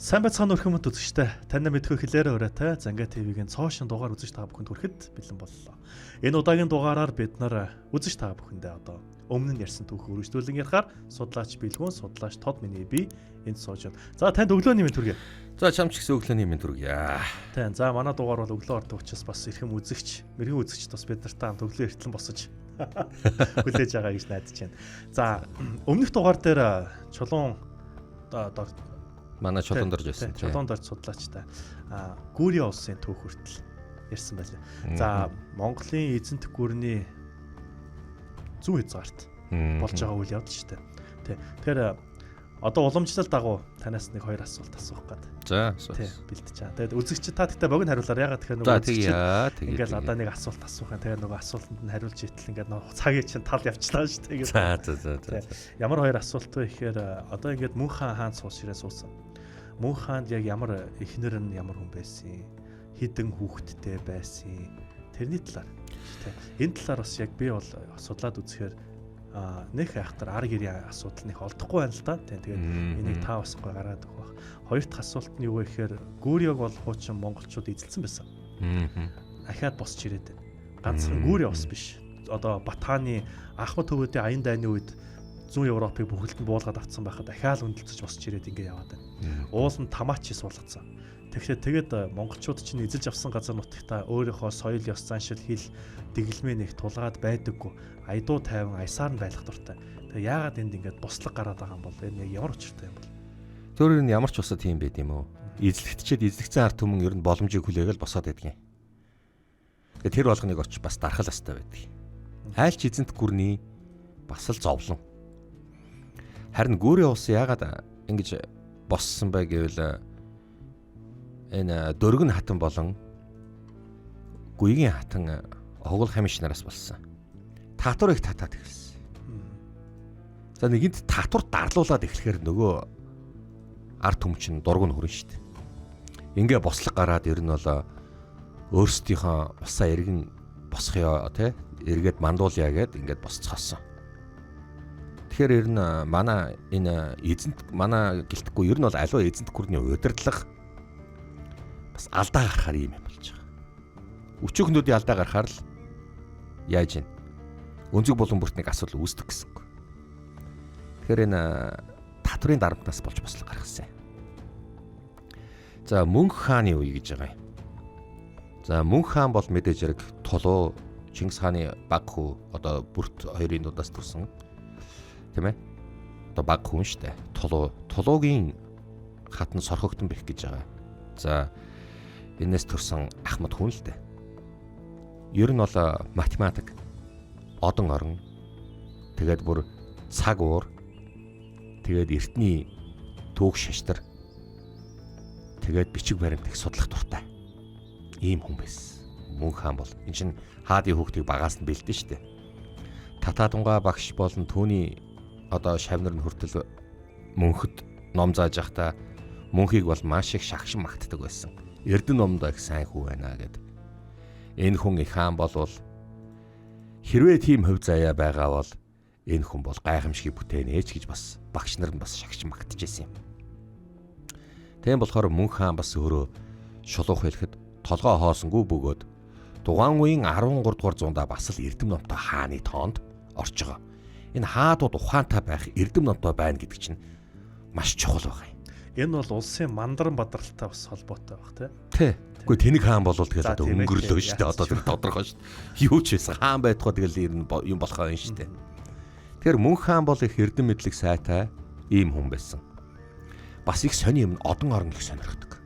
Сайн байцгаана өрх юмд үзэгчтэй. Тань мэдхүй хэлээрэ өрөөтэй Занга ТV-гийн цоошин дугаар үзэж та бүхэнд хүрэхэд бэлэн боллоо. Энэ удаагийн дугаараар бид нар үзэж та бүхэндээ одоо өмнө нь ярьсан түүх өргөжлүүлэн ярихаар судлаач Билгүн, судлаач Тод миний би энд сууж байна. За танд өглөөний мэнд хүргэе. За чамч гэсэн өглөөний мэнд хүргэе. Тань за манай дугаар бол өглөө ордог учраас бас эрхэм үзэгч, мэрэгэн үзэгч бас бид нартай хамт өглөө эртлэн босож хүлээж байгаа гэж найдаж байна. За өмнөх дугаар дээр чулуун манай чулуун дорж байсан. Чулуун дорж судлаачтай Гүүрийн улсын түүх хүртэл ярьсан байлаа. За Монголын эзэнт гүрний зүүн хязгаарт болж байгаа үйл явдал шүү дээ. Тэгэхээр одоо уламжлалт дагуу танаас нэг хоёр асуулт асуух гээд. За бэлдэж байгаа. Тэгээд үзэгчид та тэгтээ богино хариулаар ягаад тэгэхээр нөгөө үзэгчид ингээл одоо нэг асуулт асуухын тэгээд нөгөө асуултанд нь хариулж итэл ингээд нөгөө цагийн чинь тал явчлаа шүү дээ. За. Ямар хоёр асуулт вэ гэхээр одоо ингээд Мөн хаан хаан суус ширээ суусан. Мөн хаанд яг ямар эхнэр нь ямар хүн байсан, хідэн хүүхэдтэй байсан, тэрний талаар шүү дээ. Энэ талаар бас яг би бол судлаад үзэхээр нэг айхтар ар гэрийн асуудал нэг олдохгүй байна л да. Тэгээд энийг та бас гой гаргаад өгөх баг. Хоёр дахь асуулт нь юу вэ гэхээр Гүүрийг бол хуучин монголчууд эзэлсэн байсан. Ахаад босч ирээд байна. Ганцхан Гүүрийн ус биш. Одоо Батхааны Ахмад төвөөдийн аян дайны үед зүүн Европыг бүхэлдэн буулгаад авцсан байхад ахаал өндлөж босч ирээд ингэ яваад байна. Уул нь Тамаачи суулгацсан. Тэгээд монголчууд чинь эзэлж авсан газар нутагтаа өөрийнхөө соёл, ёс заншил, хэл, дэглэмээ нэг тулгаад байдаггүй. Айдуу тайван аясаар нь байх дуртай. Тэгээ яагаад энд ингэж бослог гараад байгаа юм бол энэ яг ямар учиртай юм бол? Төөрөөр нь ямар ч усад тийм байд юм уу? Эзлэгтчихэд эзлэгцэн ард түмэн ер нь боломжийг хүлээгээл босоод байдгийн. Тэгээ тэр болгоныг очиж бас дарахал астай байдаг. Хайлч эзэнт гүрний бас л зовлон. Харин Гүүрийн улс яагаад ингэж боссон бай гэвэл энэ дөргөн хатан болон гүйгийн хатан хогол хамиш нараас болсон. Татвар их татаад эхэлсэн. За нэгэнт татвар дарлуулад эхлэхээр нөгөө ард түмэн чинь дург нь хүрэн шүү дээ. Ингээ бослог гараад ер нь бол өөрсдийнхөө усаа эргэн босхё тий эргээд мандуулъя гэд ингээд босцохсон. Тэгэхээр ер нь манай энэ эзэнт манай гэлтэхгүй ер нь бол аливаа эзэнт гүрний удирдлага бас алдаа гарахаар юм болж байгаа. Өчөөхнүүдийн алдаа гарахаар л яаж ийн өнзөг болон бүртнийг асуудал үүсдэг гэсэн үг. Тэгэхээр энэ татврын дарамтнаас болж бослог гаргасан. За Мөн хааны үе гэж байгаа юм. За Мөн хаан бол мэдээж хэрэг Тулуу Чингис хааны баг хүү одоо бүрт хоёрын дудаас төрсөн тийм ээ. Одоо баг хүн шүү дээ. Тулуугийн хатан сорхогдсон бэх гэж байгаа. За энэс төрсэн Ахмад хүн л дээ. Ер нь бол математик, одон орон, тэгээд бүр цаг уур, тэгээд эртний түүх шаштар, тэгээд бичиг баримтыг судлах дуртай. Ийм хүн байсан. Мөн хаан бол энэ чинь хаадын хүүхдийг багаас нь бэлдэн штэ. Татаадунгаа багш болон түүний одоо шавнар нь хүртэл мөнхөд ном зааж явахдаа мөнхийг бол маш их шагшин магтдаг байсан. Эрдэнэ номдоо их сайн хүү байна гэд. Энэ хүн их хаан болвол хэрвээ тийм хөв заяа байгаа бол энэ хүн бол гайхамшиг бүтээнэж гэж бас багш нар нь бас шагшин магтажсэн юм. Тийм болохоор Мөн хаан бас өөрөө шулуух хэлэхэд толгоо хоосонгүй бөгөөд дугаан үеийн 13 дугаар зуундаа бас л Эрдэм номтой хааны тоонд орж байгаа. Энэ хаадууд ухаантай байх Эрдэм номтой байна гэдэг чинь маш чухал байгаа юм. Энэ бол улсын мандаран бадралтай бас холбоотой баг тий. Гэхдээ тэнэг хаан болвол тэгэл одоо өнгөрлөө шүү дээ. Одоо тэр тодорхой шүү дээ. Юу ч байсан хаан байтугай тэгэл юм болох юм шүү дээ. Тэгэхээр Мөн хаан бол их эрдэм мэдлэг сайтай ийм хүн байсан. Бас их сони юм одон орн их сонирхдаг.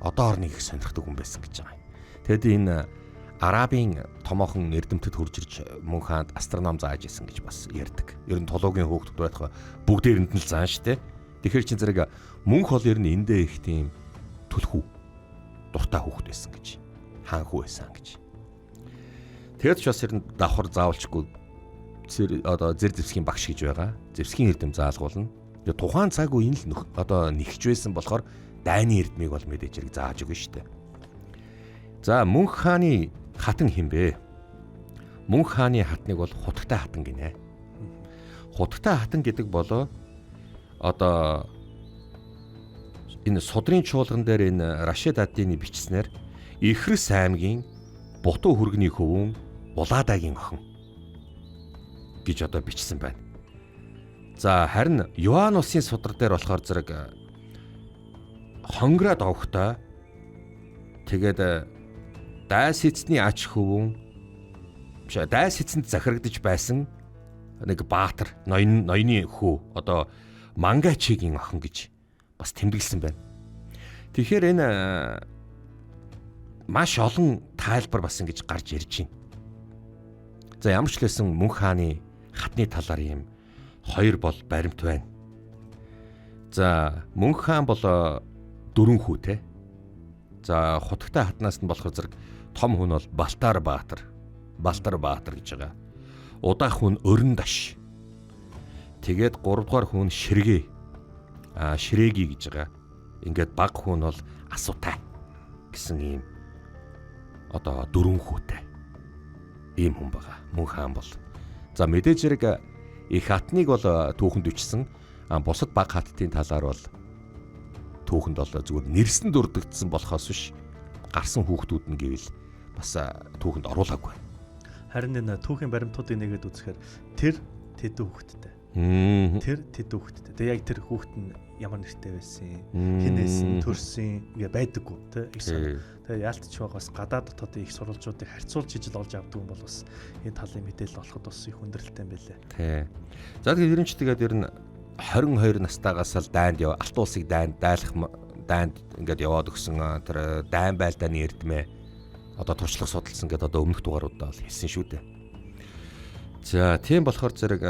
Одоо орныг их сонирхдаг хүн байсан гэж байгаа юм. Тэгэд энэ Арабын томоохон эрдэмтэд хурж ирж Мөн хаанд астроном зааж исэн гэж бас ярьдаг. Ер нь Тулуугийн хүүхдүүд байтугай бүгдээрэнд нь л заан шүү дээ. Тэгэхээр чин зэрэг Мөнх бол ер нь эндээ их тийм түлхүү дуртай хүүхэд байсан гэж. Хаан хүү байсан гэж. Тэгэд ч бас ер нь давхар заавалчгүй одоо зэр зэвсгийн багш гэж байгаа. Зэвсгийн эрдэм заалгуулна. Тэгээ тухайн цаг үеийн л одоо нэгж байсан болохоор дайны эрдмийг бол мэдээж хэрэг зааж өгнө шүү дээ. За Мөнх хааны хатан хинбэ? Мөнх хааны хатныг бол хутагтай хатан гинэ. Хутагтай хатан гэдэг болоо одоо энэ судрын чуулган дээр энэ Рашид ад-Дины бичснээр Ихрис аймгийн Бутуу хүргэний хөвөн Улаадагийн охин гэж одоо бичсэн байна. За харин Йоан усын судар дээр болохоор зэрэг хонграад овхтой тэгээд дайс эцний ач хөвөн дайс эцэнд захирагдж байсан нэг баатар ноёны хүү одоо Мангачигийн охин гэж бас тэмдэглэсэн байна. Тэгэхээр энэ маш олон тайлбар бас ингэж гарч ирж байна. За ямар ч лсэн мөнх хааны хатны талаар юм хоёр бол баримт байна. За мөнх хаан бол 4 хүүтэй. За хутагтай хатнаас нь болохоор зэрэг том хүн бол Балтар баатар гэж байгаа. Удаах хүн Өрөндаш. Тэгээд 3 дугаар хүн Ширэги гэж байгаа. Ингээд баг хүн бол Асуутай гэсэн ийм одоо 4 хүүтэй. Ийм хүн байгаа. Мөнх хаан бол. За мэдээж зэрэг их хатныг бол түүхэнд бичсэн. Бусад баг хаттын талаар бол түүхэнд бол зүгээр нэрсэн дурддагдсан болохоос биш гарсан хүүхдүүд нь гэвэл бас түүхэнд оруулаагүй. Харин энэ түүхийн баримтуудыг нэгэд үзэхээр тэр тэдэн хүүхэдтэй. Тэр тэдэн хүүхэдтэй. Тэгээ яг тэр хүүхэд нь ямар нэртэй байсан, хинээс нь төрсөн ингээ байдаггүй те. Тэгээ яалтч байгаас гадаад дотоодын их сурвалжуудыг харьцуулж ижил олж авдаг юм бол бас энэ талын мэдээлэл олоход бас их хүндрэлтэй юм байлээ. Тий. За тэгэхээр ер нь ч тэгээд ер нь 22 настайгаас л дайнд алт улсыг дайлах дайнд ингээд яваад өгсөн тэр дайн байлдааны эрдмээ одоо туршлага судалсан гэдээ одоо өмнөх дугааруудаа бол хэлсэн шүү дээ. За тийм болохоор зэрэг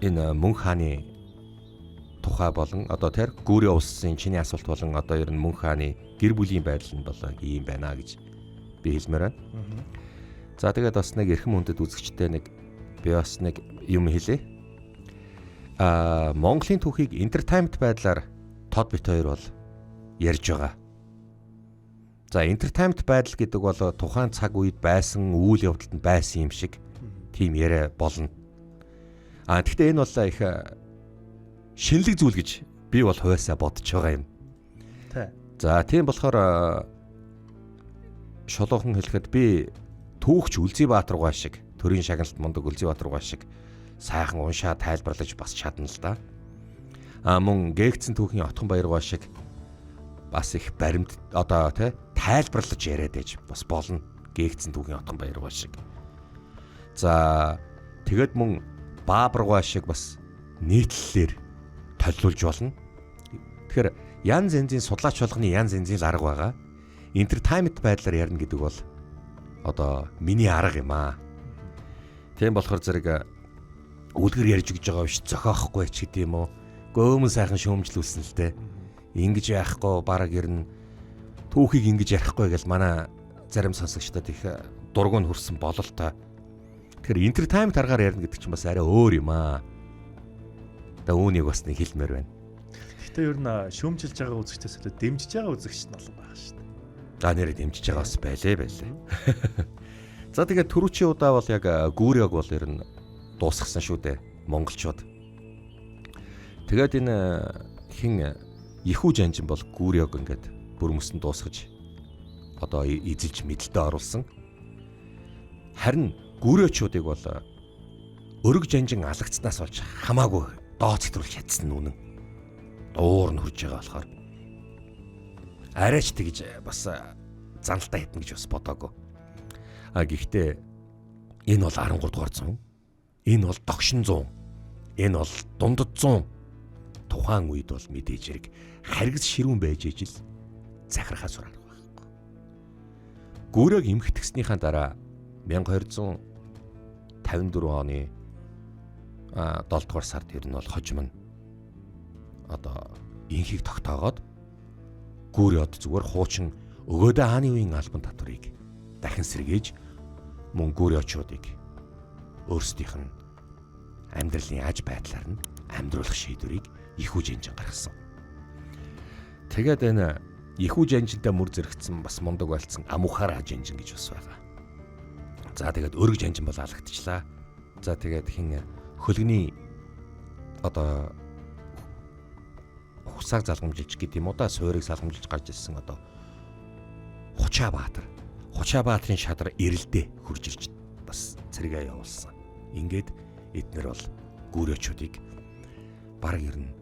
энэ мөнх хааны тухай болон одоо тэр гүүрийн улсын чиний асуулт болон одоо ер нь мөнх хааны гэр бүлийн байдал нь болоо ийм байна гэж би хэлмээр байна. За тэгээд бас нэг эрхэм хүндэт үзэгчтэй нэг би бас нэг юм хэлье. Монголын түүхийг entertainment байдлаар тод бит хоёр бол ярьж байгаа. За entertainment байдал гэдэг бол тухайн цаг үед байсан үйл явдалд байсан юм шиг тийм яриа болно. Гэхдээ энэ бол их шинэлэг зүйл гэж би бол хувьсаа бодож байгаа юм. За тийм болохоор шолоохон хэлэхэд би түүхч Үлзийбаатаргаа шиг төрийн шагналт мундаг Үлзийбаатаргаа шиг сайхан уншаа тайлбарлаж бас чадна л да. Мөн гээгцэн түүхийн Отхон Баяргаа шиг бас их баримт одоо тайлбарлаж яриад ээж бас болно. Гээгцэн түүхийн Отхон Баяргаа шиг. За тэгэд мөн Баабаргаа шиг бас нийтлэлээр толиулж болно. Тэгэхээр янз янзын судлаач болгоны янз янзын арга байгаа. Entertainment байдлаар ярина гэдэг бол одоо миний арга юм аа. Тийм болохоор зэрэг үлгэр ярьж өгж байгаа биш зохиохгүй ч гэдэм үү. Гөөмөн сайхан шөөмжлүүлсэн л дээ. Ингэж яахгүй бараг ерэн түүхийг ингэж ярихгүй гэж манай зарим сонсогчдод их дургуун хүрсэн бололтой. Тэгэхээр entertainment аргаар ярина гэдэг чинь бас арай өөр юм аа. Тэгээ үүнийг бас нэг хэлмээр байна. Гэтэ ер нь шөөмжилж байгаа үзэгчдээс илүү дэмжиж байгаа үзэгч нь олон байгаа шүү дээ. За нэрээ дэмжиж байгаа бас байлээ. За тэгээд түрүүчийн удаа бол яг гүүрийг бол ер нь дуусгасан шүү дээ монголчууд. Тэгээд энэ хин Ихүү Жанжин бол гүүрийг ингээд бүрмөсөн дуусгаж одоо эзэлж мэдлэлтэд оруулсан. Харин гүүрөөчүүдийг бол өрг Жанжин алагдсанаас болж хамаагүй дооц хэтрүүлж чадсан үнэн. Дуур нь хурж байгаа болохоор арайч тэгж бас заналтаа хитэн гэж бас бодоагүй. Гэхдээ энэ бол 13 дугаар зуун. Энэ бол догшин 100. Энэ бол дундад 100. Тухайн үед бол мэдээж хэрэг харгас ширүүн байж ижил захирахаа сурах байхгүй. Гүүрийг эмхтгснийхаа дараа 1254 оны 7 дугаар сард ер нь бол хожим нь одоо инхийг тогтоогоод гүүрээд зүгээр хуучин өгөөдөө хааны үеийн албан татварыг дахин сэргээж мөн гүүрөөчүүдийг өөрсдийнх нь амьдралын аж байдлаар нь амьдруулах шийдвэрийг Ихүү Жанжин гаргасан. Тэгээд энэ Ихүү Жанжинтай мөр зэрэгцсэн бас мундаг байлцсан Амухара Жанжин гэж бас байгаа. За тэгээд Өрг Жанжин бол алагдчихлаа. За тэгээд хин хөлгөний одоо хусааг залгамжилж гэдэг юм уу да, суурийг залгамжилж гарч ирсэн одоо Хучаабаатар. Хучаабаатрын шадар эрэлдээ хурж ирж бас цэрэгээ явуулсан. Ингээд эднэр бол гүүрөөчүүдийг бараг ер нь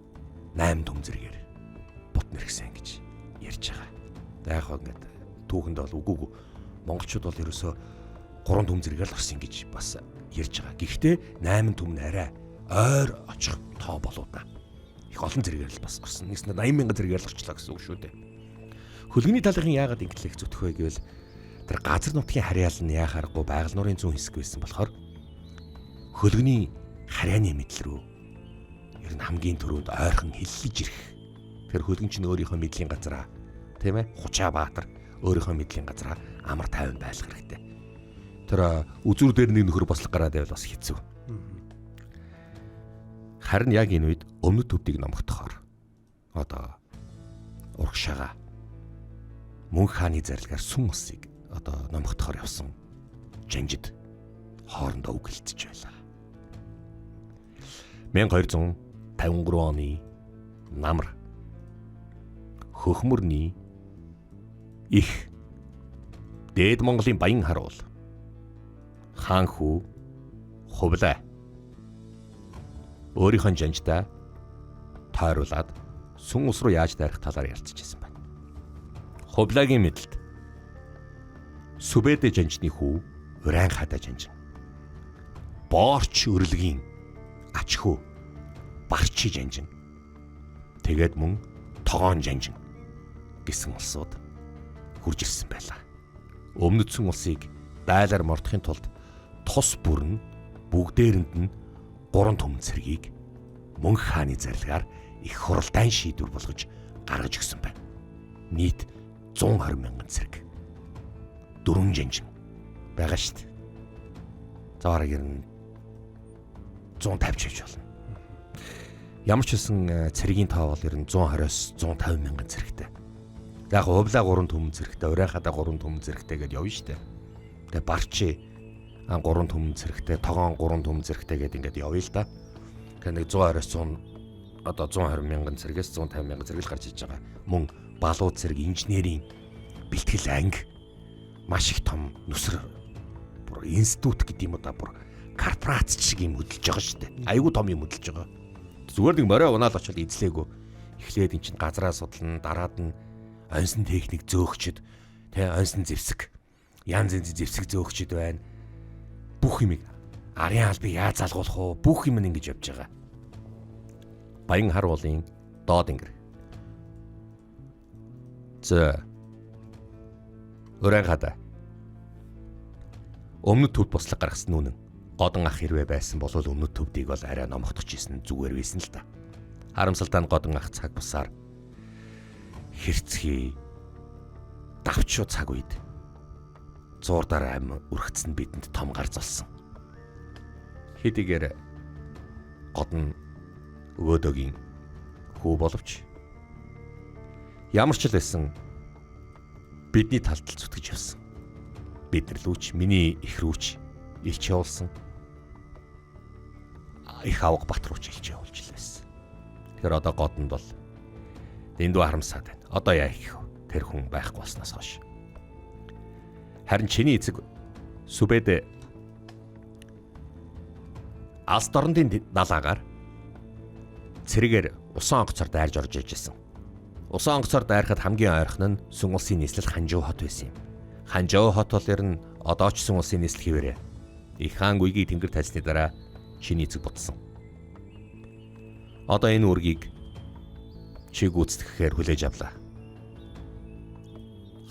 8 төм зэрэгээр бут нэрхсэн гэж ярьж байгаа. Яг хоо ингээд түүхэнд бол үгүй монголчууд бол ерөөсөө 3 төм зэрэгээр л орсон гэж бас ярьж байгаа. Гэхдээ 8 төм нь арай ойр очих тоо болоо да. Их олон зэрэгээр л бас орсон. Нэгс 80,000 зэрэгээр л орчлоо гэсэн үг шүү дээ. Хөлгөний талын яагаад ингэх зүтх вэ гэвэл тэр газар нутгийн харьяал нь яхааргүй байгаль нуурын зүүн хэсэг байсан болохоор хөлгөний харьяаны мэдл рүү ер нь хамгийн түрүүнд ойрхон хиллэж ирэх. Тэр хөлгөн чинь өөрийнхөө мэдлийн газараа тийм ээ Хучаабаатар өөрийнхөө мэдлийн газараа амар тайван байлгах хэрэгтэй. Тэр үзүр дээр нэг нөхөр бослог гараад байвал бас хэцүү. Харин яг энэ үед өмнөд төвдийг номготохоор одоо урагшаага мөн хааны зарилгаар сүм усыг одоо номготохоор явсан жанжид хоорондоо үгэлцэж байлаа. 1253 оны намар хөхмөрний их Дээд Монголын Баян харуул хаан хүү Хувлаа өөрийнхөө жанждаа тойруулаад сүм ус руу яаж дайрах талаар ярилцчихсан байна. Хувлагийн мэдлэлд Сүбэдэ жанжны хүү Урайн хада жанжин, Боорч өрлөгийн ач хүү Барчи жанжин, тэгээд мөн Тогоон жанжин гэсэн улсууд хурж ирсэн байлаа. Өмнөдсөн улсыг дайлаар мордохын тулд тус бүрэн бүгдээрэнд нь 3 төмөн цэргийг мөн хааны зарилгаар их хуралдаан шийдвэр болгож гаргаж өгсөн байна. Нийт 120,000 цэрэг. 4 жанжин байгаа шүү дээ. Заараг ер нь 150 ч болно. Ямар ч хэлсэн цэргийн тоо бол ер нь 120-оос 150,000 цэрэгтэй. Яг Хувлаа 3 төмөн цэрэгтэй, Урайн хада 3 төмөн цэрэгтэй гэдээ явна шүү дээ. Тэгээ Барчи 3 төмөн цэрэгтэй, Тогоон 3 төмөн цэрэгтэй гэдээ ингээд явъя л да. Тэгээ нэг 120-оос 100 одоо 120,000 цэрэгээс 150,000 цэрэг л гарч иж байгаа. Мөн балууд цэрэг, инженерийн бэлтгэл анги маш их том нүсэр бүр институт гэдэг юм уу да, бүр корпорац шиг юм хөдөлж байгаа шүү дээ. Айгуу том юм хөдөлж байгаа. Зүгээр нэг морой унаал очоод эзлээгөө. Эхлээд эн чинь газраа судална, дараад нь онсон техник зөөгчд, тэ онсон зэвсэг, янз янзын зэвсэг зөөгчд байна. Бүх юмыг арын албыг яаж залгуулах вэ? Бүх юм нь ингэж явж байгаа. Баян харуулын доод ингэр. Урайн хада. Өмнөд төвд бослог гаргасан үнэн. Годон ах хэрвээ байсан бол өмнөд төвдийг бол арай номготчихсэн зүгээр байсан л да. Харамсалтай нь Годон ах цаг бусаар хэрцгий давчуу цаг үед зуурдаар ам үргэцэн бидэнд том гар золсон. Хэдийгээр Годон өгөөдөөгийн хүү боловч ямар ч л байсан бидний талд л зүтгэж явсан. Бид нар лүүч, миний их рүүч илч явуулсан. Их авга бат рууч илч явуулж л байсан. Тэгэхээр одоо Годонд бол дэндүү харамсаад байна. Одоо яа их вэ? Тэр хүн байхгүй болсноос хойш. Харин чиний эцэг Сүбэдэ алс дорнодын далаагаар цэрэгээр усан онгоцоор дайрж орж ижсэн. Усан онгоцоор дайрахад хамгийн ойрхон нь Сүм улсын нийслэл Ханжуу хот байсан юм. Ханжуу хот бол ер нь одоо ч Сүм улсын нийслэл хэвээрээ. Их хаан гүйгийн тэнгэр тайсны дараа чиний эцэг ботсон. Одоо энэ үргийг чи гүйцэтгэхээр хүлээж авлаа.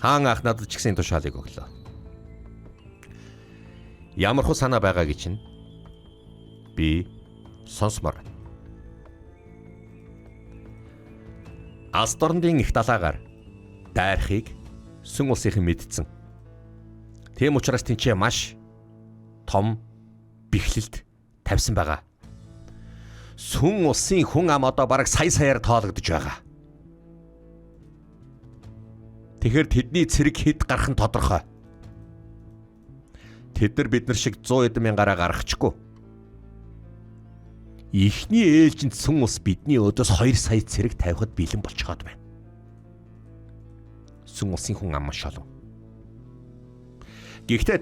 Хаан ах надад ч гэсэн тушаалыг өглөө. Ямар хөө санаа байгаагийн чинь би сонсмор. Алс дорнодын их далаагаар дайрахыг Сүм улсынхан мэдсэн. Тийм учраас тэнцээ маш том бэхлэлд тавьсан байгаа. Сүм улсын хүн ам одоо бараг саяар тоологдож байгаа. Тэгэхээр тэдний цэрэг хэд гарах нь тодорхой. Тэд нар бид нар шиг 100 эдэн мянгаараа гаргачихгүй. Ихний ээлжинд сүн ус бидний өдөөс 2 сая цэрэг тавихад бэлэн болчиход байна. Сүн усын хүн ам маш олон. Гэхдээ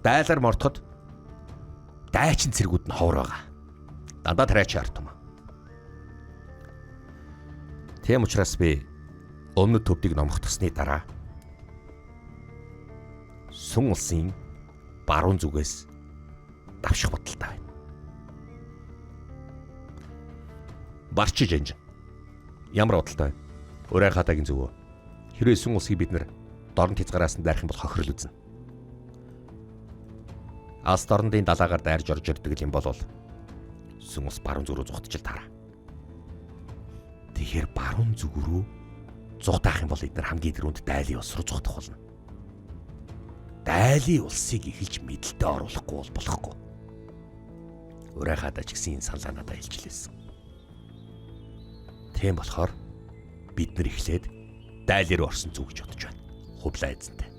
дайлаар мортоход дайчин цэргүүд нь ховор байгаа. Дандаа тариач арт юм. Тийм учраас би өмнөд төвдийг номох тусны дараа сүн улсын баруун зүгээс давших бодолтой байна. Барчиж энж. Ямар бодолтой байна? Өрөө хатагийн зүгөө. Хэрвээ сүн улсыг бид нэр дорн хязгаараас нь дайрах юм бол хохирол үзнэ. Алс дорндын далаагаар дайрж орж ирдэг юм бол сүн ус баруун зүг рүү зугтжил таараа. Тэгэхээр баруун зүг рүү зугтаах юм бол эдгээр хамгийн дөрөнд дайлын улс руу зугтах болно. Дайлын улсыг эхэлж мэдлэлтэд оруулахгүй бол болохгүй. Өрөө хатаа ч гэсэн энэ саналаа надад илчлээсэн. Тийм болохоор бид нар эхлээд дайлын руу орсон зүг гэж бодож байна. Хувлаа эзэнтэй.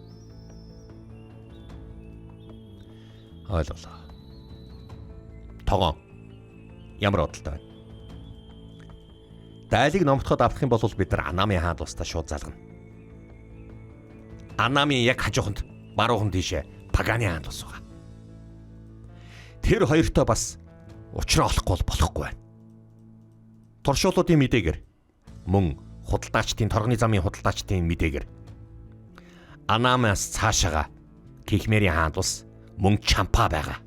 Ойлголоо. Тогоон. Ямар бодолтой байна? Дайлыг номтоход авах юм бол бид нар Анамын хаан тусдаа шууд залгана. Анамын яг хажууханд баруухан тийшээ Паганы хаан тус байгаа. Тэр хоёртой бас уулзраа олохгүй болохгүй байна. Туршуулуудын мэдээгээр мөн худалдаачдын торгоны замын худалдаачдын мэдээгээр Анамаас цаашаага Кихмерийн хаан тус мөн Чампа байгаа.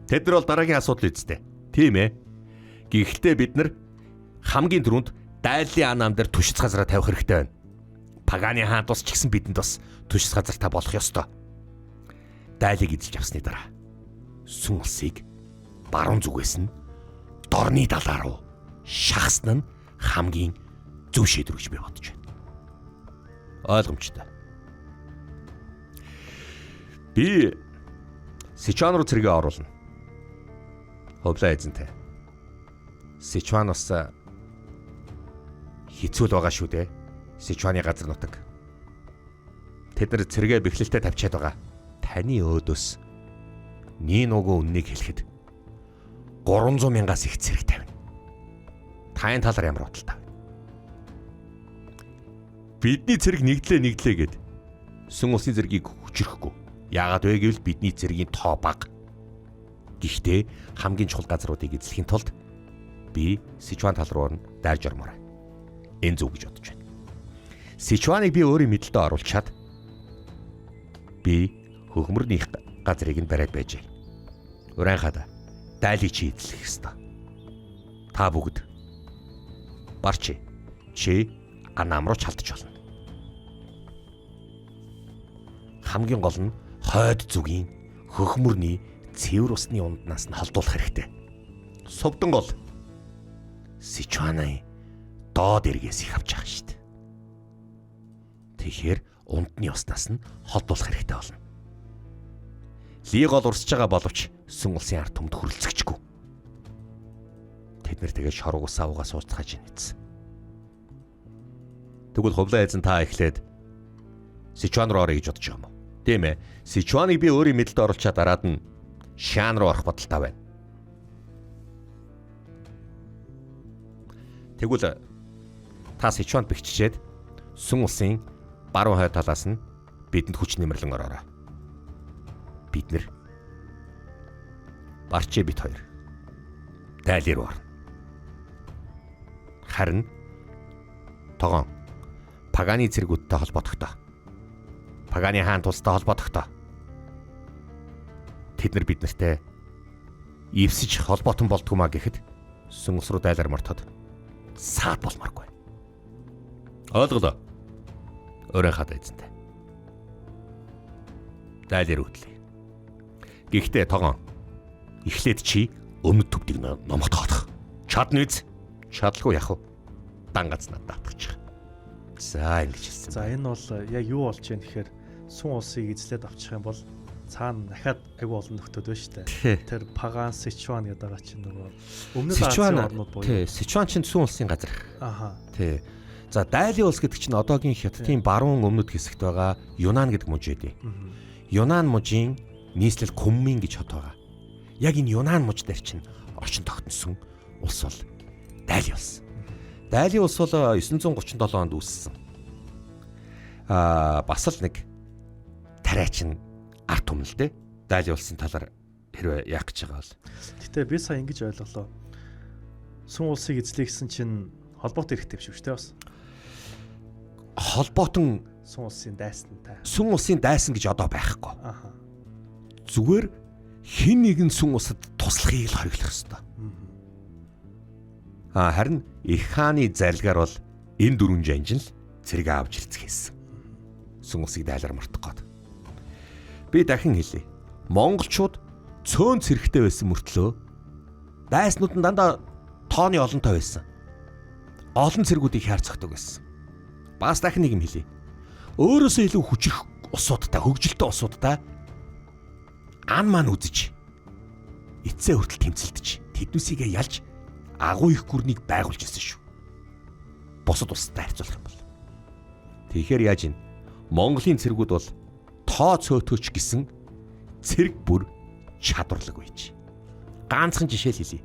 Тэд нар бол дараагийн асуудал үсттэй. Тийм ээ. Гэхдээ бид нар хамгийн түрүүнд дайлын Анам дээр түшиц газараа тавих хэрэгтэй байна. Паганы хаан тус ч гэсэн бидэнд бас түшиц газартаа болох ёстой. Дайлыг эзэлж авсны дараа сүн улсыг баруун зүгээс нь дорны далаа руу шахсан нь хамгийн зөв шийдвэр гэж би бодож байна. Ойлгомжтой. Би Сичуан руу цэргээ оруулна. Хувлаа эзэнтэй. Сичуан бас хэцүү л байгаа шүү дээ. Сичуаны газар нутаг. Тэд нар цэргээ бэхлэлтэд тавьчаад байгаа. Таны өөдөөс нийн угуу үннийг хэлэхэд 300 мянгаас их цэрэг тавина. Таны талаар ямар бодолтой? Бидний цэрэг нэгдлээ гэд сүн улсын зэргийг хүчрэхгүй. Яагаад вэ гэвэл бидний цэргийн тоо бага. Гэхдээ хамгийн чухал газруудыг эзлэхийн тулд би Сичуан тал руу дайрж ормоор байна. Энэ зөв гэж бодож байна. Сичуаныг би өөрийн мэдлэлдээ оруулчаад би хөгмөрнийх газрыг нь бариад байжээ. Уран хада дайлыг чи эзлэх ёстой. Та бүгд барчи чи Анам руу чалдаж болно. Хамгийн гол нь хойд зүгийн хөхмөрний цэвэр усны унднаас нь холдуулах хэрэгтэй. Сувдан гол Сичуаны доод эргээс их авч байгаа шүү дээ. Тэгэхээр ундны уснаас нь холдуулах хэрэгтэй болно. Лиг гол урсж байгаа боловч сүн улсын ард түмэнд хөрөлцөгчгүй. Тэд нэр тэгээ шорог ус авгаа сууцгааж инээсэн. Тэгвэл хувлаа эзэн та эхлээд Сичуан руу орё гэж бодож байгаа юм уу? Тийм ээ. Сичуаныг би өөрийн мэдлэлд оруулчаад дараад нь Шан руу орох бодолтой байна. Тэгвэл та Сичуанд бэхжижээд сүн улсын баруун хойд талаас нь бидэнд хүч нэмэрлэн ороорой. Бид нэр барчи бит хоёр дайлын руу орно. Харин тогоон Паганы цэргүүдтэй холбоодохтой. Паганы хаан тустай холбоодохтой. Тэд нар бид нартай эвсэж холбоотон болдгоо гэхэд сүн ус руу дайлаар мортоход саад болморгүй. Ойлголоо. Өрөө хата эзэнтэй. Дайлэр үтлээ. Гэхдээ тогоон эхлээд чи өмнөд төвдийг номотоодох. Чадна үз. Чадлагүй яах вэ? Дан газнаа татчих. За ингэж хэлсэн. За энэ бол яг юу болж байна гэхээр сүн улсыг эзлээд авчих юм бол цаана дахиад айгүй олон нөхдөд байна шүү дээ. Тэр Паган, Сичуан гэдэг байгаа чинь нөгөө өмнөд Азийн орнууд боёо. Тий, Сичуан чинь сүн улсын газар. Аха. Тий. За Дайлын улс гэдэг чинь одоогийн Хятадын баруун өмнөд хэсэгт байгаа Юнан гэдэг мужид. Юнан мужийн нийслэл Кунмин гэж хот байгаа. яг энэ Юнан муж дээр чинь орчин тогтносон улс бол Дайли улс. Дайли улс бол 937 онд үүссэн. Бас л нэг тариачин арт түмэн л дээ. Дайли улсын талаар хэрвээ яах гэж байгаа бол. Гэтэ би сая ингэж ойлголоо. Сүм улсыг эзлэхсэн чинь холбоот хэрэгтэй биш үү те бас. Холбоотон Сүм улсын дайсантай. сүн улсын дайсан гэж одоо байхгүй. Аха. Зүгээр хэн нэгэн сүн улсад туслахыг л хориглох ёстой. Харин их хааны зарилгаар бол энэ дөрвөн жанжин л цэрэг авч ирцэх хийсэн. Сүн улсыг дайлаар мартах гээд. Би дахин хэлье. Монголчууд цөөн цэрэгтэй байсан мөртлөө дайснууд нь дандаа тооны олонтой байсан. Олон цэргүүдийг хайрцагдаг байсан. Бас дахин нэг юм хэлье. Өөрөөсөө илүү хүчрэх усуудтай, хөгжилтэй усуудтай ан маань үзэж эцсээ хүртэл тэмцэлдэж тэднүүсийгээ ялж агуу их гүрнийг байгуулж ирсэн шүү. Бусад улстай харьцуулах юм бол. Тэгэхээр яаж ийн Монголын цэргүүд бол тоо цөөтөөч гэсэн цэрэг бүр чадварлаг байж. Ганцхан жишээ л хэлье.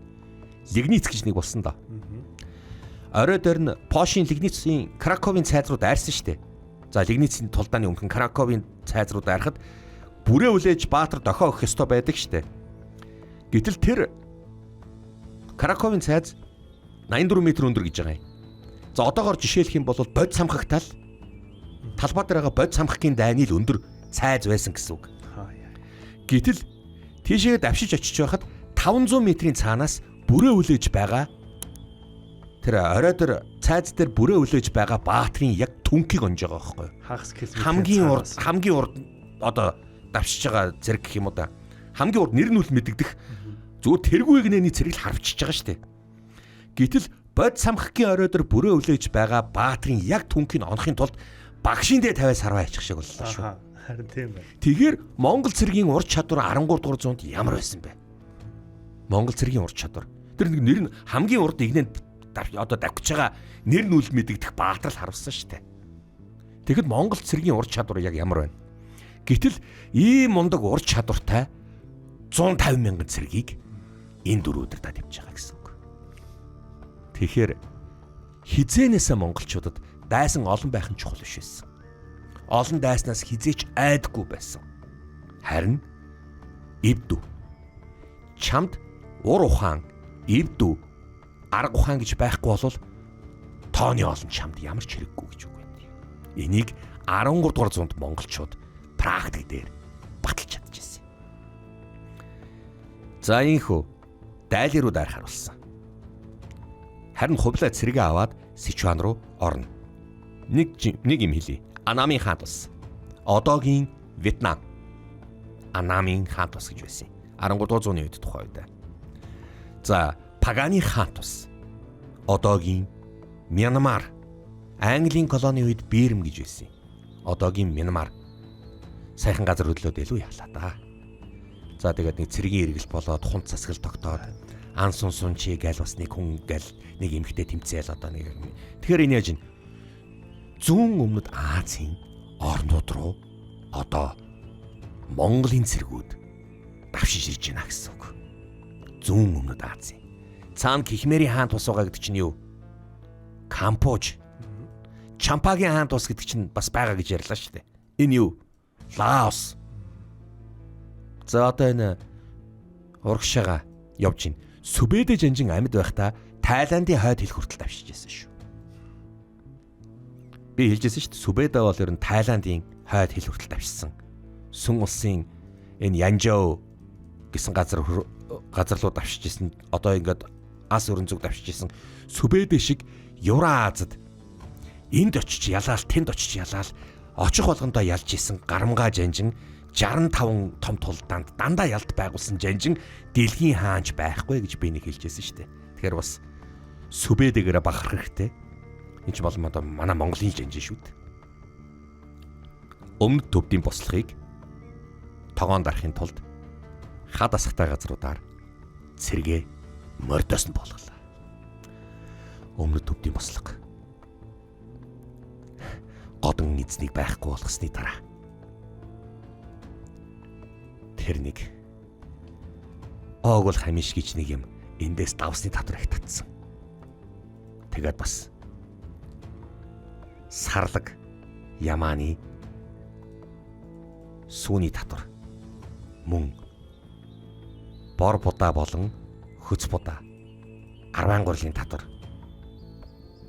Лигниц гэж нэг болсон да. Орой дээр нь Польшийн Лигницийн Краковын цайзрууд айрсан штэ. За Лигницийн тулдааны өмнө Краковын цайзрууд айрахад бүрээ үлээж Баатар дохио өгөх ёстой байдаг штэ. Гэтэл тэр Краковын цайз 84 м өндөр гэж байгаа юм. За одоогоор жишээлх юм бол бод самхагтал талбай дээр байгаа бод самхагийн дайны л өндөр цайз байсан гэсэн үг. Гэтэл тийшээ давшиж очиж байхад 500 м-ийн цаанаас бүрээ үлээж байгаа тэр орой дээр цайз дээр бүрээ үлээж байгаа Баатрын яг түнхийг онж байгаа байхгүй юу? Хагас км хамгийн урд одоо давшиж байгаа зэрэг гэх юм уу да. Хамгийн урд нэр нь үл мэддэх зүгээр тэргүй гинэний цэрэг л харвчиж байгаа штэ. Гэтэл бод самхагийн орой дээр бүрээ үлээж байгаа Баатрын яг түнхийг онохын тулд багшийн дэ 50-аас харваа ячих шиг боллоо шүү. Харин тийм байна. Тэгэхээр Монгол цэргийн ур чадвар 13 дугаар зуунд ямар байсан бэ? Монгол цэргийн ур чадвар. Тэр нэг нэр нь хамгийн урд игнэнд одоо давхиж байгаа нэр нь үл мэддэх Баатар л харуулсан шүү дээ. Тэгэхэд Монгол цэргийн ур чадвар яг ямар байна? Гэтэл ийм мундаг ур чадвартай 150 мянган цэргийг энэ дөрвөдөр та тавьж байгаа гэсэн үг. Тэгэхээр хизээнээсээ монголчуудад дайсан олон байх нь чухал биш байсан. Олон дайснаас хизээч айдаггүй байсан. Харин эвдүү чамд ур ухаан, эвдүү арга ухаан гэж байхгүй бол тооны олон чамд ямар ч хэрэггүй гэж үг байна. Энийг 13 дугаар зуунд монголчууд практик дээр баталж чадчихсан. За инхүү Дайли руу дайрахаар болсон. Харин хувлаа цэрэгээ аваад Сичуан руу орно. Нэг юм хэлье. Анамын хаан тус. Одоогийн Вьетнам. Анамын хаан тус гэж байсан. 13 дугаар зууны үед тухай үед. За Паганы хаан тус. Одоогийн Мянмар. Английн колони үед Бирм гэж байсан. Одоогийн Мянмар. Сайхан газар хөдлөөд илүү явлаа да. За тэгээд нэг цэргийн эргэлт болоод хунц засгал тогтоод ан сун чи гээл бас нэг хүн гээл нэг эмхтэй тэмцээл одоо нэг. Тэгэхээр энэ яаж ин зүүн өмнөд Азийн орнууд руу одоо Монголын цэргүүд давшиж ирж байна гэсэн үг. Зүүн өмнөд Ази. Цаана Кихмерийн хаан тус байгаа гэдэг чинь юу? Кампож. Чампагийн хаан тус гэдэг чинь бас байгаа гэж ярьлаа шүү дээ. Энэ юу? Лаос. За одоо энэ урагшаага явж гин. Сүбэдэ жанжин амьд байхдаа Тайландын хойд хэл хүртэл давшиж ирсэн шүү. Би хэлжсэн шүү дээ. Сүбэдэ бол ер нь Тайландын хойд хэл хүртэл давшсан. Сүн улсын энэ Янжоу гэсэн газар руу давшиж ирсэн. Одоо ингээд ас өрөн зүг давшиж ирсэн. Сүбэдэ шиг Евразад энд очиж ялаал, тэнд очиж ялаал, очих болгондоо ялж исэн гарамгаа жанжин 65 том тулдаанд дандаа ялт байгуулсан жанжин дэлхийн хаанч байхгүй гэж би нэг хэлжсэн шүү дээ. Тэгэхээр бас Сүбэдэгээрээ бахарх хэрэгтэй. Энэ ч бол манай Монголын жанжин шүү дээ. Өмнөд төвдийн бослохыг тогоон дарахын тулд хад асахтай газруудаар цэргээ мордоос нь болголоо. Өмнөд төвдийн бослого годон эзнийг байхгүй болгосны дараа тэр нэг Оог бол хамиш гэж нэг юм эндээс давсны татвар их татсан. Тэгээд бас сарлаг ямааны сүүний татвар мөн бор будаа болон хөц будаа 10 гурлийн татвар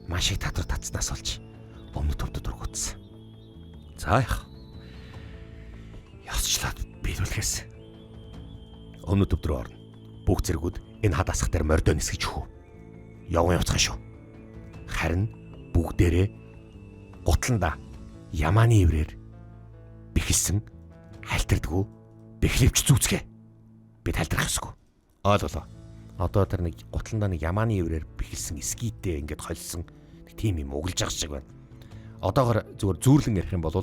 маш их татвар татснаас болж өмнө төвдөд өргөцсөн. За яах. Ёсчлаад биелүүлэхээс өмнө төв рүү орно. Бүх зэргүүд энэ хад асах дээр мордоо нисгэж өгөө. Явган явцгаан шүү. Харин бүгдээрээ гутланда ямааны иврээр бэхэлсэн халтардгүй бэхлэвч зүүцгээ. Бид халтрах ёсгүй. Ойлголоо. Одоо тэр нэг гутланда нэг ямааны иврээр бэхэлсэн скитэй ингээд холсон нэг тим юм углаж байгаа шиг байна. Одоогоор зүгээр зүүрлэн ярих юм бол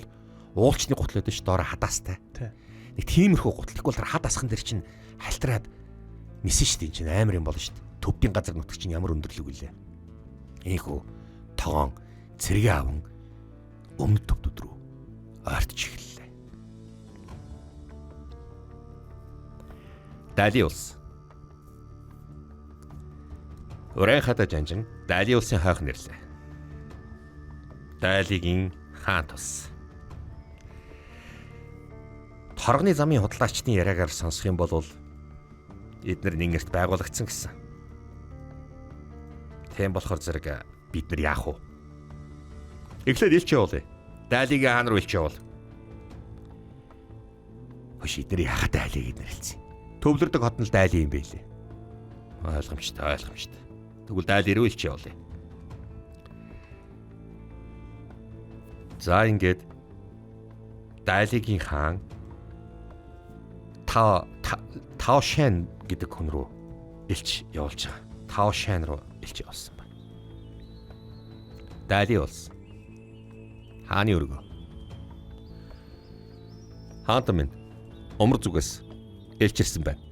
уулчны гутлаад ш доороо хадаастай. Нэг тиймэрхүү гутал. Тэгвэл тэр хад асхан дээр чинь халтраад нисэн штэ энэ чинь амар юм болно штэ. Төвдийн газар нутаг чинь ямар өндөрлөг үлээ. Ийхүү тогоон цэргээ аван өмнөд төвдөд рүү ойртож эхэллээ. Дали улс. Уран хата жанжин Дали улсын хойх нэрлээ. Далигийн хаан тус. Торгоны замын худалдаачдын яриагаар сонсох юм бол эдгээр нэнгэрт байгуулагдсан гэсэн. Тийм болохоор зэрэг бид нар яах вэ? Эхлээд илч явуулъя. Далигийн хаан руу илч явуул. Хөш эдгээр яхад дайлиг эдгээр хэлсэн. Төвлөрдөг хотнол дайли юм байлээ. Ойлгомжтой. Тэгвэл дайли руу илч явуулъя. За ингээд Дайлигийн хаан Таошэн гэдэг хүн рүү илч явуулж байгаа. Таошэн руу илч явуулсан байна. Дали улс. Хааны өргөө. Хаант минь умар зүгээс илч ирсэн байна.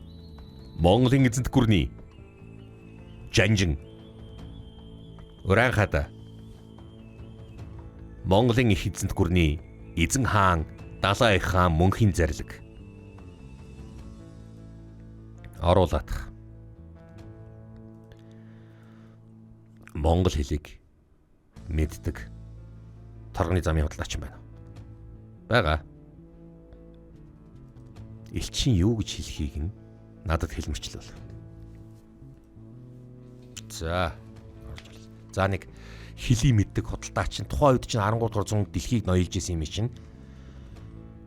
Монголын эзэнт гүрний жанжин Уран хата Монголын их эзэнт гүрний эзэн хаан Далай хаан мөнхийн зарлиг оруулах Монгол хэлийг мэддэг торгоны замын худалдаач юм байна. Бага. Элчин юу гэж хэлхийг нь надад хэлмэрчлээ. За нэг хэлий мэддэг худалдаач нь тухайн үед чинь 13 дугаар зуунд дэлхийг ноёлж исэн юм чинь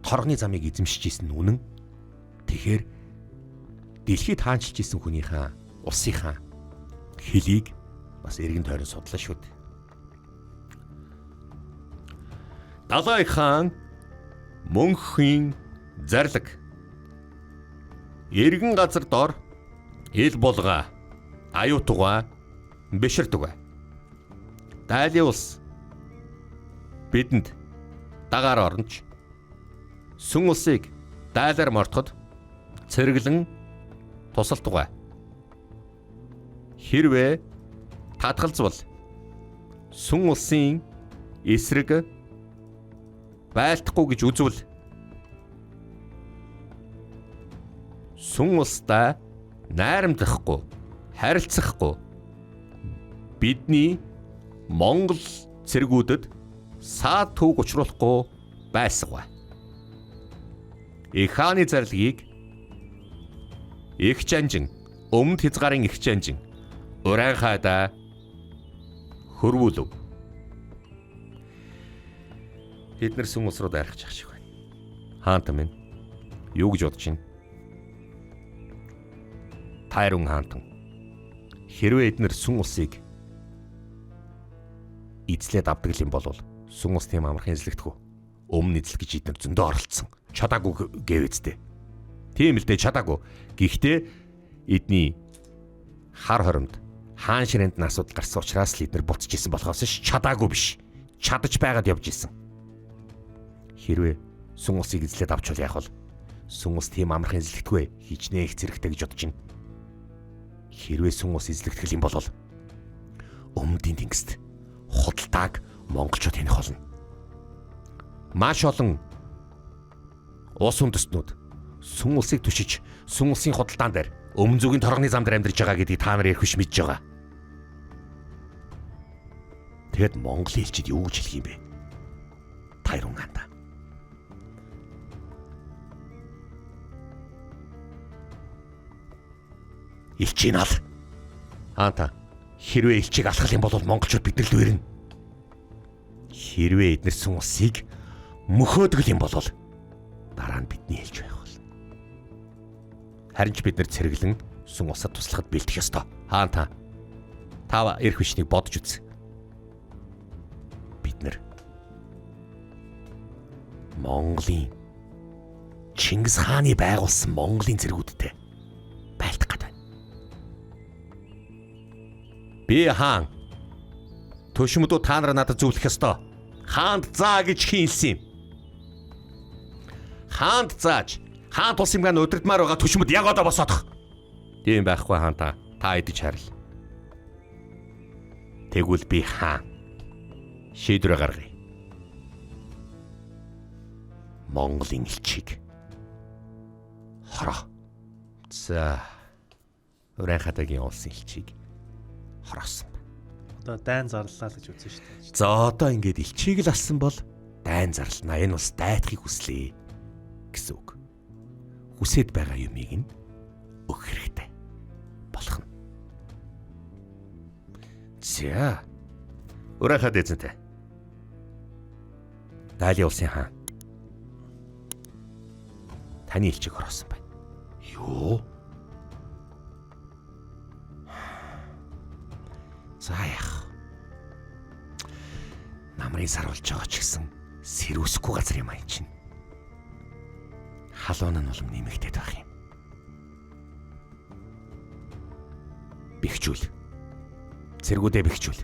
торгоны замыг эзэмшиж исэн нь үнэн. Тэгэхээр дэлхийд хаанчилж исэн хүнийхээ улсынхаа хэлийг бас эргэн тойрон судлаа шүү дээ. Далай хаан мөнхийн зарлиг эргэн газар дор ил булгаа аюутугаа биширдугаа Дали улс бидэнд дагаар оронч сүн улсыг дайлаар мортоход цэргэлэн тусалдугаа. Хэрвээ татгалзвал сүн улсын эсрэг байлдахгүй гэж үзвэл сүн улстай найрамдахгүй харилцахгүй бидний Монгол цэргүүдэд саад түүг учруулахгүй байсагва. Их хааны зарлигийг их жанжин өмнөд хязгаарын их жанжин уран хада хөрвүүлв. Бид нар сүн улс руу дайрах чах шиг байна. Хаант минь юу гэж бодож байна? Тайрун хаантан хэрвээ эднэр сүн улсыг эзлээд авдаг юм бол сүн улс тийм амархан эзлэгдэхгүй. Өмнө эзлэх гэж эднэр зөндөө оролцсон. Чадаагүй гэвэцтэй. Тийм л дээ чадаагүй. Гэхдээ эдний хар хоромд хаан ширээнд нь асуудал гарсан учраас л эднэр буцаж исэн болохоос ш чадаагүй биш. Чадаж байгаад явж исэн. Хэрвээ сүн улсыг эзлээд авчвал яах вэ? Сүн улс тийм амархан эзлэгдэхгүй. Хичнээн их зэрэгтэй гэж бодож байна. Хэрвээ сүн улс эзлэгдэх юм бол өмнөдийн тэнгист худалдааг монголчууд хянах болно. Маш олон улс үндэстнүүд сүн улсыг түшиж сүн улсын худалдаан дээр Өмнө зүгийн торгоны зам дээр амьдарч байгаа гэдгийг та нар ярих биш мэдж байгаа. Тэгэд Монголын элчид юу гэж хэлэх юм бэ? Тайрун ханда. Элчийг ал. Хаанта хэрвээ элчийг алхах юм бол монголчууд биднэрт үернэ. Хэрвээ эдгээр сүм усыг мөхөөдгөл юм бол дараа нь бидний элч байх бол. Харин ч бид нар цэргэлэн сүм усад туслахад бэлтэх ёстой. Хаанта тава эрх хүчнийг бодж үз. Бид нар Монголын Чингис хааны байгуулсан Монголын цэргүүдтэй байлдах гэдэг. Би хаан. Төшмөдөө та нараа надад зөвлөх ёстой. Хаанд заа гэж хийлсэн юм. Хаанд зааж, хаан тус юмгаа өдөрдмаар байгаа төшмөд яг одоо босоодох. Тийм байхгүй хаан та идэж харил. Тэгвэл би хаан. Шийдвэр гаргая. Монголын элчийг хороо. За. Уран хатагийн улсын элчийг хороосон. Одоо дайн зарлаа л гэж үзсэн шүү дээ. За одоо ингээд элчийг л алсан бол дайн зарлана. Энэ бас дайтахыг хүслээ гэсэн үг. Хүсэд байгаа юмыг нь өгөх хэрэгтэй болох нь. За. Уран хат эзэнтэй. Дали улсын хаан. Таны элчийг хороосон байна. Юу? За яах. Намрын сарвалж байгаа ч гэсэн сэрүүсэхгүй газар юм аа чинь. Халуун нь улам нэмэгдээд байх юм. Бэхжүүл. Цэргүүдээ бэхжүүл.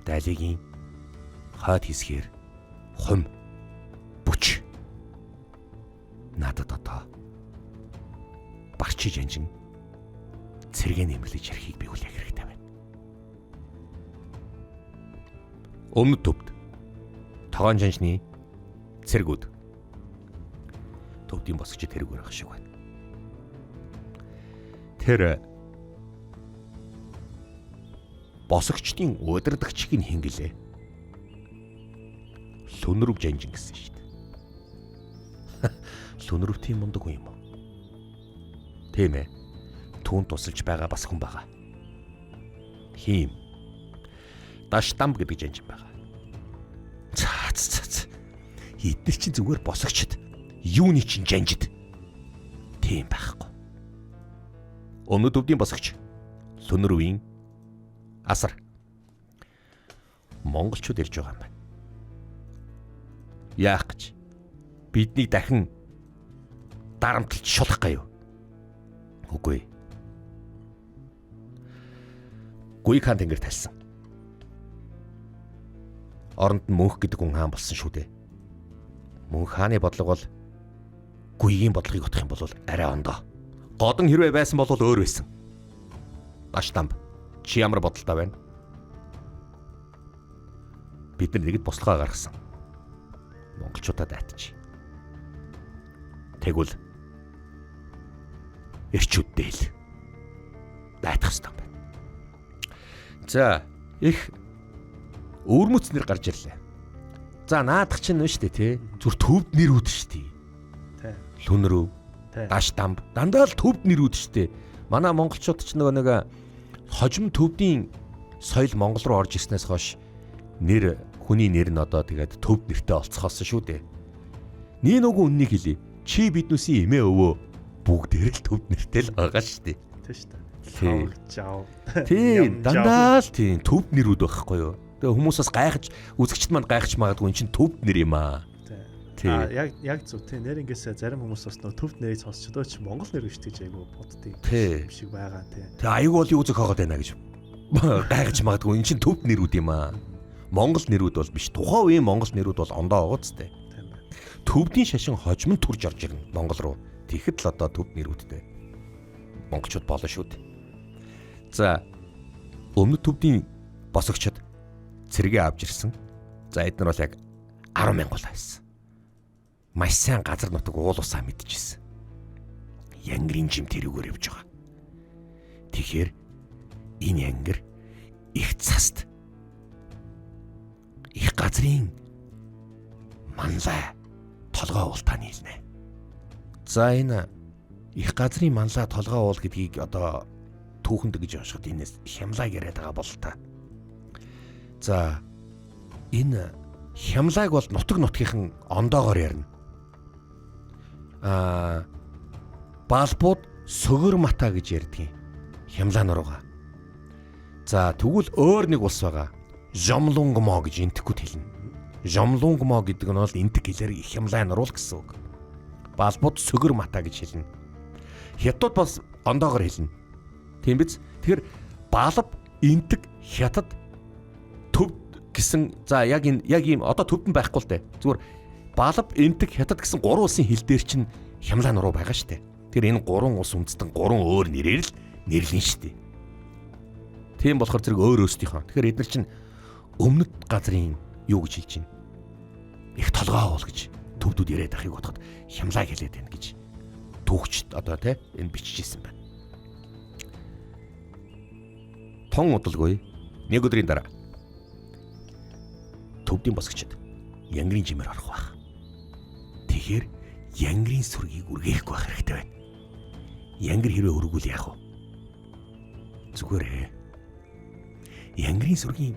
Далигийн хойд хэсгээр хум бүч. Надад одоо барчиж анжин цэргээ нэмэрлэж ярихыг би хүлээх хэрэгтэй байна. Өмнөд төвд тогоон жанжны цэргүүд төвдийн босгочид тэрүүгээр ах шиг байна. Тэр босгочдын удирдагчийг нь хингэлээ. Лүнрүв жанжин гэсэн шүү дээ. Лүнрүв тийм мундаг юм уу? Тийм ээ. Түүнд тусалж байгаа бас хүн байгаа. Хим. Даштамб гэдэг жанжин байгаа. Цаац. Эдгээр чинь зүгээр босгочд. Юуны чинь жанжид. Тийм байхгүй. Өмнөд төвдийн босгоч Лүнрүвийн асар монголчууд ирж байгаа юм байна. Яах гэж биднийг дахин дарамтлж шулах гаяв. Үгүй. Гүйг хаан тэнгэр талсан. Оронд нь мөнх гэдэг хүн хаан болсон шүү дээ. Мөнх хааны бодлого бол гүйгийн бодлогыг утгах юм бол арай ондоо. Годон хэрвээ байсан бол өөр байсан. Даштамб чи ямар бодолтой байна? Бид нар нэгд бослогоо гаргасан. Монголчуудад айтчих. Тэгвэл эрчүүддээ л дайтах ёстой байна. За, их өвөрмөцнэр гарч ирлээ. За, наадах чинь нь шүү дээ, тий. Зүр төвд нэрүүд шүү дээ. Тий. Лүнрүв, Даштамб дандаа л төвд нэрүүд шүү дээ. Манай монголчууд ч нэг хожим төвдийн соёл Монгол руу орж ирснээс хойш нэр хүний нэр нь одоо тэгээд төвд нэртэй олцохоосон шүү дээ. Нэг үннийг хэлье. Чи биднүүсийн эмээ өвөө бүгдээр л төвд нэртэй л байгаа шүү дээ. Тийм шүү дээ. Жав. Тийм, дандаа л тийм төвд нэрүүд байхгүй юу? Тэгээ хүмүүсээс гайхаж, үзэгчд манд гайхаж магадгүй эн чинь төвд нэр юм аа. Тийм. Яг зөв тийм. Нэр ингээс зарим хүмүүс бас нөө төвд нэрийг сонсчдөө чи Монгол нэр гэж тийж айгу боддгийг юм шиг байгаа тийм. Тэгээ аюу бол юу зөхөөгд байна гэж гайхаж магадгүй эн чинь төвд нэрүүд юм аа. Монгол нэрүүд бол биш. Тухайн үеийн Монгол нэрүүд бол ондоо байгаа зү. Төвдийн шашин хожим нь турж орж ирнэ Монгол руу. Тэгэхэд л одоо төвд нэрүүдтэй монголчууд болно шүү дээ. За, өмнөд төвдийн босгочд цэргээ авч ирсэн. За, эдгээр бол яг 10,000 байсан. Маш сайн газар нутаг уул усаа мэдчихсэн. янгирын жим тэрүүгээр явж байгаа. Тэгэхээр энэ янгир их цаст их газрын манлай толгой уултаа нийлнэ. За энэ их газрын манлай толгой уул гэдгийг одоо түүхэнд гэж уншихад энэс хямлаг яриад байгаа бол та. За энэ хямлаг бол нутаг нутгийнхан ондоогоор ярина. Балбууд сөгөр мата гэж ярьдгийг хямлаа нурууга. За тэгвэл өөр нэг улс байгаа. Жомлунгмо гэж энтгэхүйд хэлнэ. Жомлунгмо гэдэг нь бол энтэг хэлээр хямлаа нуруул гэсэн үг. Балбууд сөгөр мата гэж хэлнэ. Хятад бас ондоогоор хэлнэ. Тийм биз? Тэгэхээр балб, энтэг, хятад, төв гэсэн за яг ийм одоо төвдөн байхгүй л дээ. Зүгээр балб, энтэг, хятад гэсэн гурван улсын хэл дээр чинь хямлаа нуруу байгаа шүү дээ. Тэгэхээр энэ гурван улс үндэстэн гурван өөр нэрээр л нэрлэн шүү дээ. Тийм болохоор зэрэг өөр өөрсдийнхөө. Тэгэхээр эдгээр чинь өмнөд газрын юу гэж хэлж байна? Их толгой уул гэж төвдүүд яриад ахыг бодоход хямлаа хэлээд байна гэж түүхчд одоо тий энэ бичижсэн байна. Тон удалгүй нэг өдрийн дараа төвдийн босгочд янгирын жимээр орох байх. Тэгэхээр янгирын сүргийг үргээхгүй байх хэрэгтэй байна. Янгир хэрвээ өргүүл яах вэ? Зүгээрээ янгирын сүргийн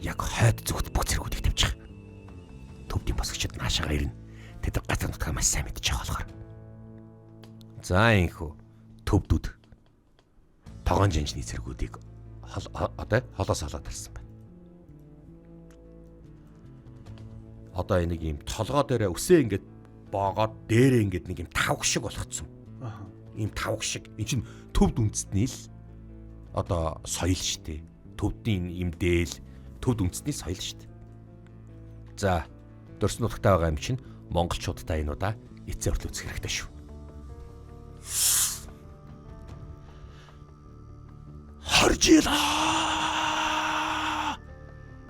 яг хойд зүгт бүх зэргүүдийг тавьчих. Төвдийн босгочд наашаага ирнэ. Тэд газар нутгаа маш сайн мэдчих болохоор. За инхүү төвдүүд тогоон жанжны зэргүүдийг одоо холоос халаад тарсан байна. Одоо энийг ийм толгой дээрээ өсөө ингээд боогоод дээрээ ингээд нэг ийм тавг шиг болгоцсон. Ийм тавг шиг. Энэ чинь төвд үндэстний л одоо соёл шүү дээ. Төвдийн ийм дээл төвд үндэстний соёл шүү дээ. За дөрс нутагтаа байгаа юм чинь монголчуудтай энэ удаа эцээ хүртэл үзэх хэрэгтэй шүү.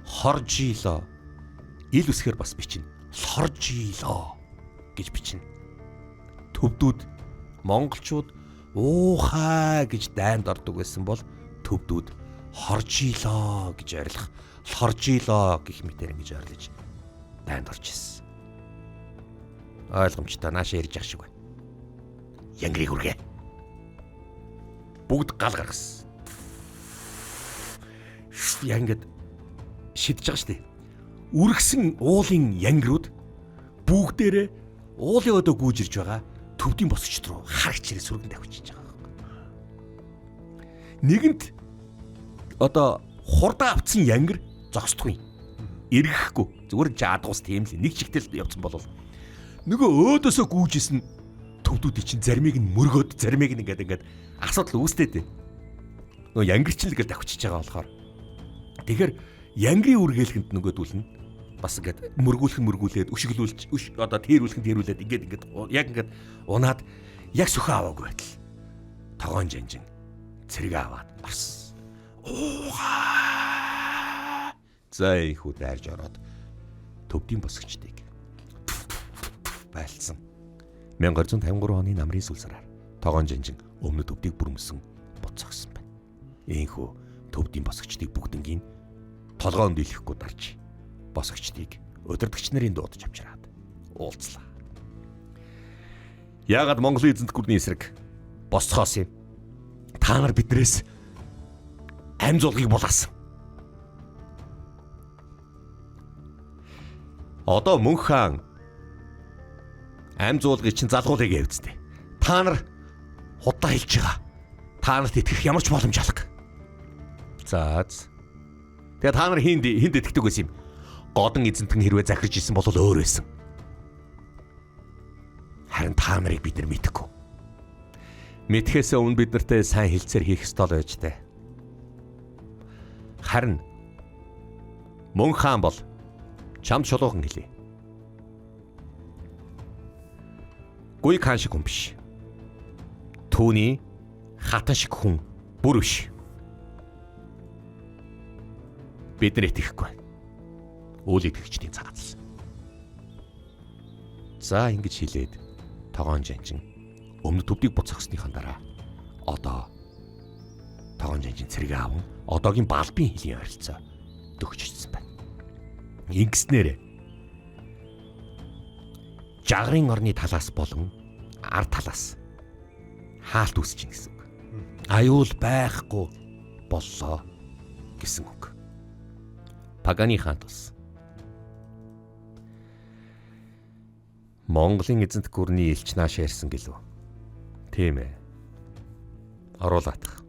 Хоржилоо. Ил үсгээр бас бичнэ. Хоржилоо гэж бичнэ. Төвдүүд монголчууд уухай гэж дайнд ордог байсан бол төвдүүд хоржилоо гэж арилах, хоржилоо гэх мэтээр ингэж арилж дайнд орж ирсэн. Ойлгомжтой наашаа ярьж ах шиг байна. Янгирыг үргэ. Бүгд гал гаргасан. Яа ингэж шидэж байгаа шүү дээ. Үргэсэн уулын янгирууд бүгдээрээ уулын өдөө гүйж ирж байгаа төвдийн босгочд руу харагч ирээ сүргэн тавьчихж байгаа. Нэгэнт одоо хурдаа авцсан янгир зогсдгүй. Эргэхгүй. Зүгээр жаадгуус тийм л нэг чигтэл явцсан болов. Нөгөө өөдөөсөө гүйжсэн төвдүүд чинь заримыг нь мөргөөд заримыг нь ингээд асуудал үүстэй дээ. Нөгөө янгирч л гэж давчиж байгаа болохоор. Тэгэхээр янгирын үргэлхэнд нөгөөдүүл нь бас ингээд мөргүүлээд өшөглүүлж одоо тэрүүлээд ингээд яг ингээд унаад яг сөхөө аваагүй байтал тогоон жанжин цэрэг аваад орсон. Уугаа. За ихүү дайрж ороод төвдийн босгочдыг байлцсан. 1253 оны намрын сүүл сараар тогоон жанжин өмнө төвдийг бүрмөсөн буцаагсан байна. Ийхүү төвдийн босгочдыг бүгднгийн толгоонд дийлэхгүй дарж босгочдыг өдөртөгч нарын дуудаж авчираад уулзлаа. Яагаад Монголын эзэнт гүрний эсрэг босцоос юм? Та нар биднээс амь зуулгыг булаасан. Одоо мөнх хаан амь зуулгыг чинь залгуулъя гэвчтэй. Та нар худаа хэлж байгаа. Та нарт итгэх ямар ч боломж алга. За. Тэгээ та нар хинд итгэдэг байсан юм? Годон эзэнтэн хэрвээ захирж исэн бол өөр байсан. Харин та нарыг бид нар мэдэхгүй. Мэдхээс өмнө бид нартай сайн хэлцээр хийх ёстой л байж тээ. Харин мөнх хаан бол чамд шулуухан хэлье. Гуйг хаан шиг хүн биш. Түүний хатан шиг хүн бүр биш. Бид нар итгэхгүй. Үйл итгэгчдийн цагаатал. За ингэж хэлээд тогоон жанжин Өмнө төвдийг буцаагсныхан дараа одоо тогоон жанжин цэрэг аавн одоогийн балбын хилийн харилцаа төгсчихсэн байна. Ингэснээр жагрын орны талаас болон ард талаас хаалт үүсчин гэсэн үг. Аюул байхгүй боллоо гэсэн үг. Паганы хаан тус Монголын эзэнт гүрний элч нааш ярьсан гэлөө. Тийм ээ. Оруулаадах.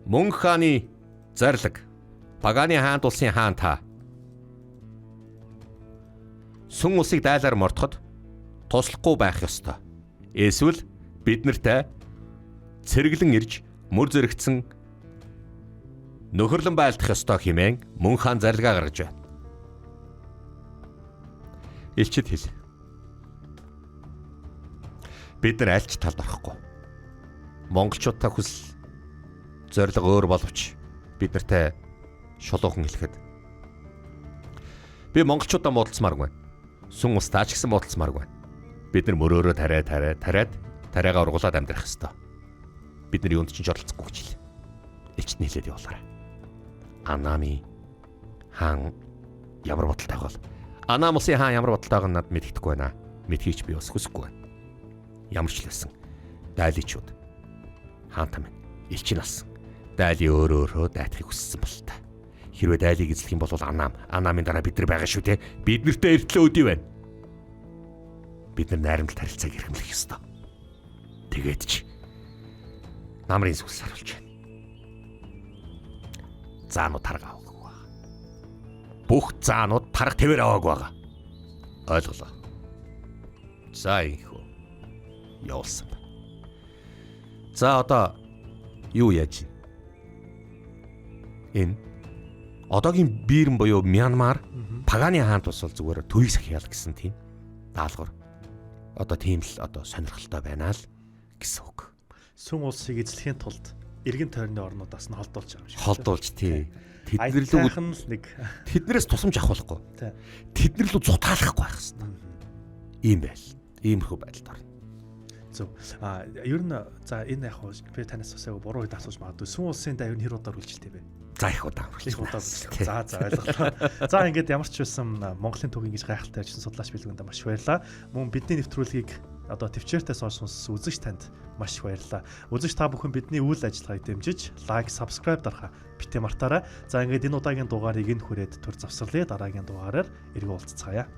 Мөн хааны зарлаг Паганы хаан тулсын хаан та. Сүн усыг дайлаар мортоход туслахгүй байх ёстой. Эсвэл бид нартай цэрэглэн ирж мөр зэрэгцэн нөхөрлөн байлдах ёстой хэмээн мөн хаан зарилгаа гаргаж байна. Элчид хэл. Бид нар альч талд орохгүй. Монголчуудтай хүсэл зориг өөр боловч бид нартай шулуухан хэлэхэд би монголчуудаа муудалцмааргүй. Сүн устаа ч гэсэн муудалцмааргүй. Бид нар мөрөөрөө тариагаа ургуулад амьдрах ёстой. Бид нар юунд ч оролцохгүй гэж хэл. Элчд нь хэлээд явуулаарай. Анами хаан ямар бодолтой бол Анамусын хаан ямар бодолтойг нь над мэддэхгүй байна. Мэдхийч би бас хүсэхгүй байна. Ямар ч л байсан. Дайличуд хаантаа минь элчин алсан. Дайли өөрөө дайтахыг хүссэн бол та. Хэрвээ дайлыг эзлэх юм бол Анамын дараа бид нар байгаа шүү те. Бид нартай эртлээ өдий байна. Бид нар найрамдалт харилцааг эрхэмлэх ёстой. Тэгээд ч намрын сүнс харуулж байна. Заанууд таргаа аваагүй байгаа. Бүх заанууд тарга твэр аваагүй байгаа. Ойлголоо. За инхүү. Явуулсан байна. За одоо юу яаж? Энэ одоогийн Бирман буюу Мянмар Паганы хаант бас бол зүгээр төвийг сахиал гэсэн тийм даалгавар. Одоо тийм л одоо сонирхолтой байна л гэсэн үг. Сүн улсыг эзлэхийн тулд эргэн тойрны орнуудаас нь холдуулж байгаа юм шиг. Холдуулж тий. Тэднэрээс тусламж авах болохгүй. Тэднэр лөө зутгаалахгүй байх хэрэгтэй. Ийм байл. Иймэрхүү байдалд орно. Зөв. Ер нь за энэ яг би танаас бас буруу хэд асууж магадгүй. Сүн улсын даа ер нь хэр удаар үйлчлэлтэй бэ? За их удаа үйлчлээ. За ойлголоо. За ингээд ямар ч байсан Монголын төв ингэж гайхалтай ажилласан судлаач билгүүндээ маш баярлалаа. Мөн бидний нэвтрүүлгийг одоо төвчээртэй сонсон үзэгч танд маш их баярлалаа. Үзэгч та бүхэн бидний үйл ажиллагааг дэмжиж, лайк, subscribe дарахаа битээ мартаарай. За ингээд энэ удаагийн дугаарыг энэ хүрээд төр завсарлая. Дараагийн дугаараар эргэн уулзцаая.